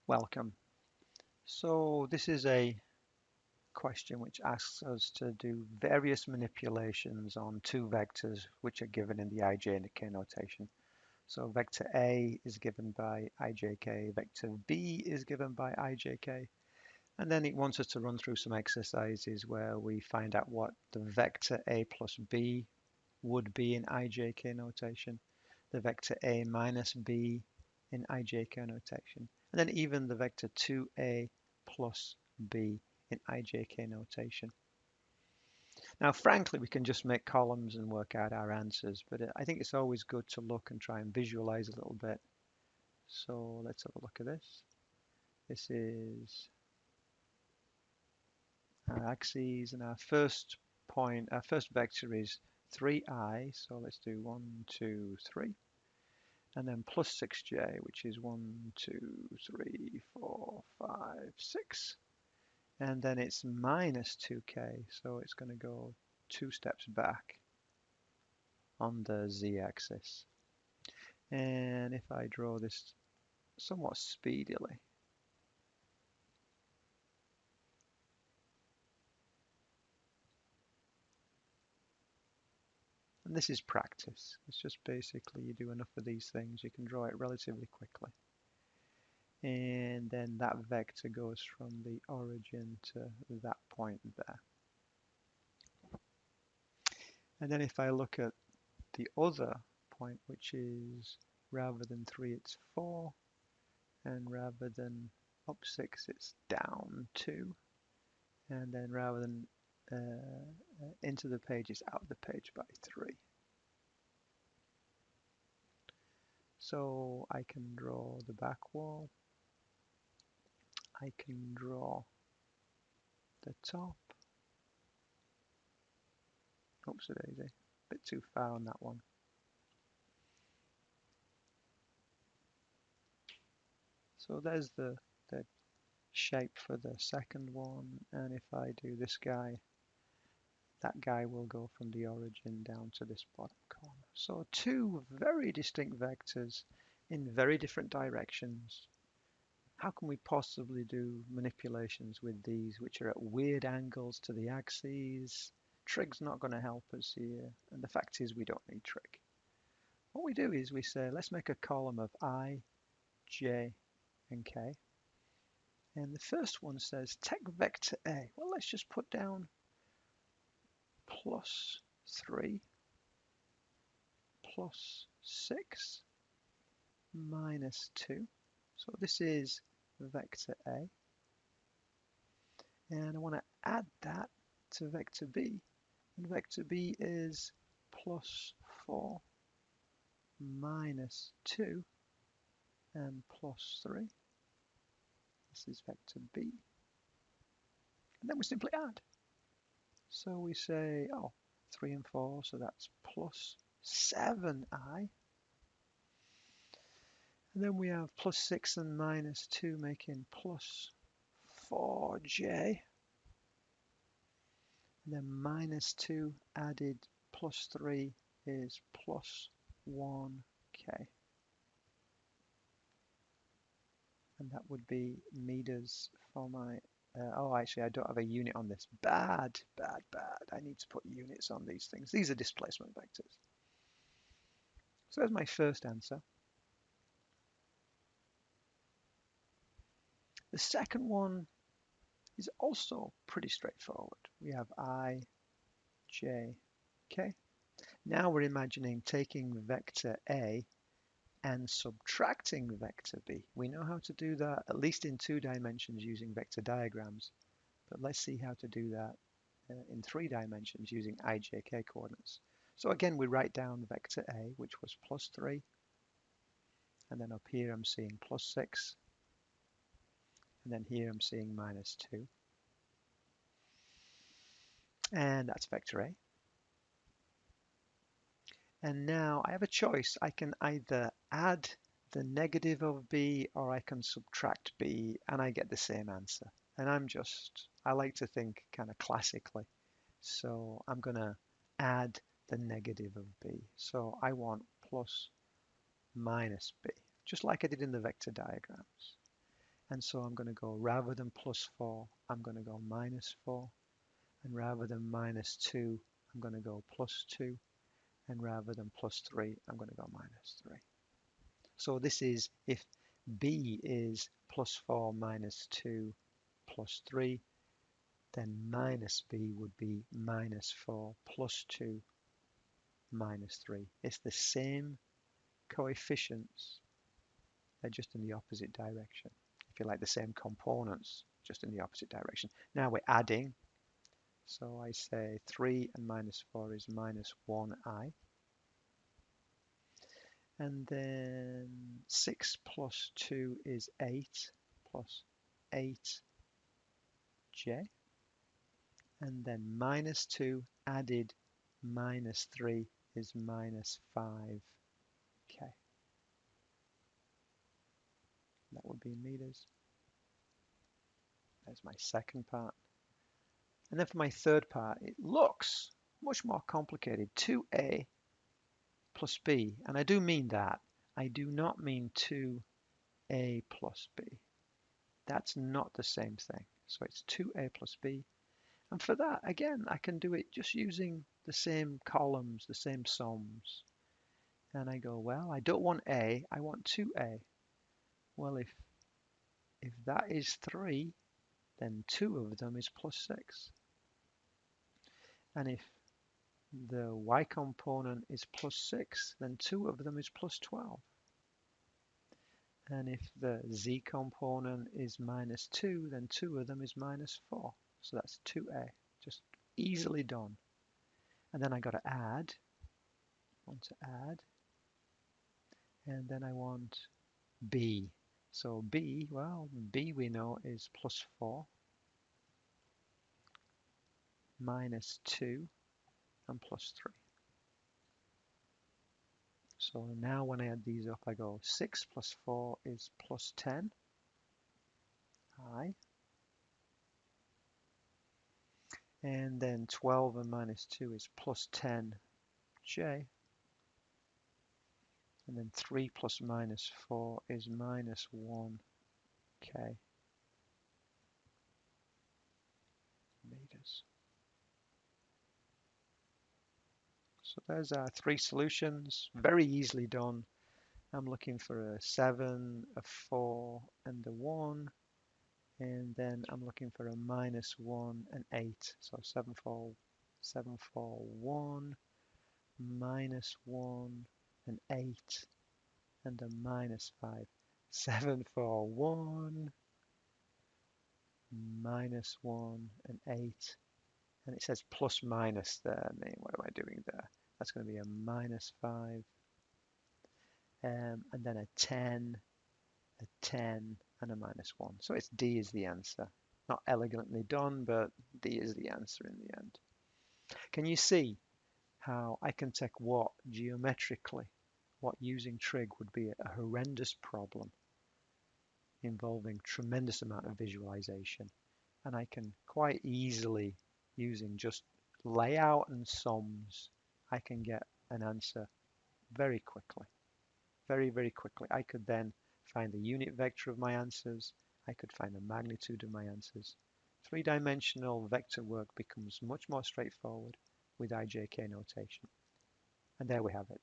Welcome. So this is a question which asks us to do various manipulations on two vectors which are given in the ij and the k notation. So vector A is given by ijk, vector B is given by ijk, and then it wants us to run through some exercises where we find out what the vector A plus B would be in ijk notation, the vector A minus B in ijk notation, and then even the vector 2A plus B in ijk notation. Now, frankly, we can just make columns and work out our answers, but I think it's always good to look and try and visualize a little bit. So let's have a look at this. This is our axes, and our first vector is 3i. So let's do 1, 2, 3. And then plus 6j, which is 1, 2, 3, 4, 5, 6. And then it's minus 2k, so it's going to go 2 steps back on the z-axis. And if I draw this somewhat speedily, and this is practice. It's just basically you do enough of these things, you can draw it relatively quickly. And then that vector goes from the origin to that point there. And then if I look at the other point, which is rather than 3, it's 4, and rather than up 6, it's down 2, and then rather than into the page, it's out the page by 3. So I can draw the back wall, I can draw the top. Oops, a daisy, a bit too far on that one. So there's the shape for the second one, and if I do this guy, that guy will go from the origin down to this bottom corner. So two very distinct vectors in very different directions. How can we possibly do manipulations with these which are at weird angles to the axes? Trig's not going to help us here, and the fact is we don't need trig. What we do is we say, let's make a column of I, j, and k. And the first one says, take vector A. Well, let's just put down plus 3, plus 6, minus 2. So this is vector A. And I want to add that to vector B. And vector B is plus 4, minus 2, and plus 3. This is vector B. And then we simply add. So we say, oh, 3 and 4, so that's plus 7i. And then we have plus 6 and minus 2 making plus 4j. And then minus 2 added plus 3 is plus 1k. And that would be meters for my, oh, actually, I don't have a unit on this. Bad, bad, bad. I need to put units on these things. These are displacement vectors. So there's my first answer. The second one is also pretty straightforward. We have I, j, k. Now we're imagining taking vector A and subtracting vector B. We know how to do that, at least in 2 dimensions using vector diagrams. But let's see how to do that in 3 dimensions using ijk coordinates. So again, we write down vector A, which was plus 3. And then up here, I'm seeing plus 6. And then here, I'm seeing minus 2. And that's vector A. And now I have a choice. I can either add the negative of B or I can subtract B and I get the same answer. And I like to think kind of classically. So I'm going to add the negative of B. So I want plus minus B, just like I did in the vector diagrams. And so I'm going to go, rather than plus 4, I'm going to go minus 4. And rather than minus 2, I'm going to go plus 2. And rather than plus 3, I'm going to go minus 3. So this is if b is plus 4 minus 2 plus 3, then minus b would be minus 4 plus 2 minus 3. It's the same coefficients, they're just in the opposite direction. If you like, the same components, just in the opposite direction. Now we're adding. So I say 3 and minus 4 is minus 1i. And then 6 plus 2 is 8 plus 8j. And then minus 2 added minus 3 is minus 5k. That would be in meters. There's my second part. And then for my third part, it looks much more complicated. 2a plus b. And I do mean that. I do not mean 2a plus b. That's not the same thing. So it's 2a plus b. And for that, again, I can do it just using the same columns, the same sums. And I go, well, I don't want a, I want 2a. Well, if that is 3, then 2 of them is plus 6. And if the y component is plus 6, then 2 of them is plus 12. And if the z component is minus 2, then 2 of them is minus 4. So that's 2a, just easily done. And then I got to add, and then I want b. So b, well, b we know is plus 4, minus 2, and plus 3. So now when I add these up, I go 6 plus 4 is plus 10, I. And then 12 and minus 2 is plus 10, j. And then 3 plus minus 4 is minus 1, k meters. So there's our 3 solutions, very easily done. I'm looking for a 7, a 4, and a 1. And then I'm looking for a minus 1 and 8. So 7, 4, 1, minus 1, and 8, and a minus 5. 7, 4, 1, minus 1, and 8. And it says plus minus there. I mean, what am I doing there? That's going to be a minus 5. And then a 10, a 10, and a minus 1. So it's D is the answer. Not elegantly done, but D is the answer in the end. Can you see how I can take what geometrically, what using trig would be a horrendous problem involving tremendous amount of visualization, and I can quite easily, using just layout and sums, I can get an answer very quickly. Very, very quickly. I could then find the unit vector of my answers. I could find the magnitude of my answers. Three-dimensional vector work becomes much more straightforward with IJK notation. And there we have it.